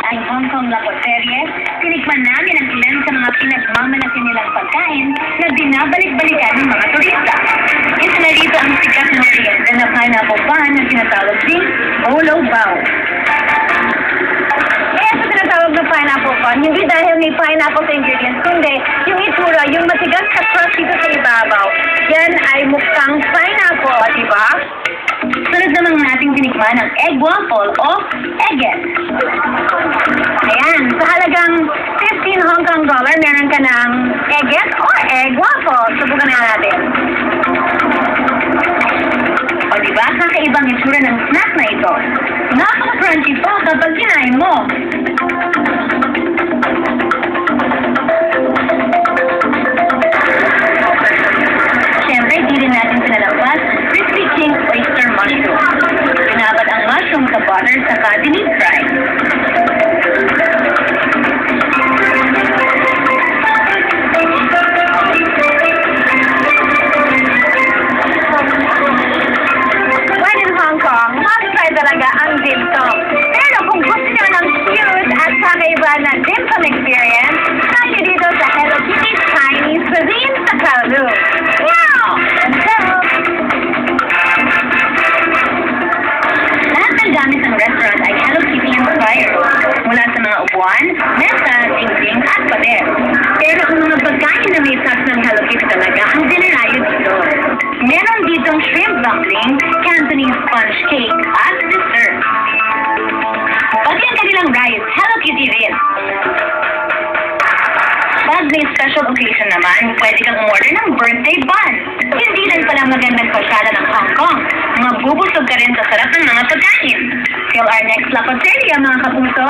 ay Hong Kong Lacoterie, tinikman namin ang ilan sa mga pinagmamalaki nilang pagkain na binabalik-balikan ng mga turista. Isa na rito ang sikat na merienda na pineapple bun na tinatawag ding Bolo Bao. Kaya sa tinatawag na pineapple bun, hindi dahil may pineapple sa ingredients, kundi yung itsura, yung matigas sa crust dito sa ibabaw, yan ay mukhang pineapple, di ba? Sunod namang nating tinikman ang egg waffle o eggette. Ayan, sa halagang 15 Hong Kong dollar, meron ka ng eggette o egg waffle. Subukan na natin. O diba, kakaibang itsura ng snack na ito. Napaka-crunchy pa kapag kinain mo. Siyempre, di rin natin pinalampas crispy king oyster mushroom. Pinabad ang mushroom sa butter saka deep fry. When in Hong Kong, must-try talaga ang dim sum. Pero kung gusto nyo ng cute at kakaiba na dim sum experience, tayo dito sa Hello Kitty Chinese Cuisine sa Kowloon. Wow! Lahat ng gamit ng restaurant ay Hello Kitty inspired. Mula sa mga upuan, mesa, dingding at pader. Pero ang mga pagkain na may touch ng Hello Kitty talaga ang dinarayo dito. Meron ditong shrimp dumpling, Cantonese sponge cake, at dessert. Pati ang kanilang rice, Hello Kitty rin. Pag may special occasion naman, pwede kang umorder ng birthday bun. Hindi lang pala magandang pasyalan ng Hong Kong. Mabubusog ka rin sa sarap ng mga pagkain. Till our next Lacoteria, mga kapuso.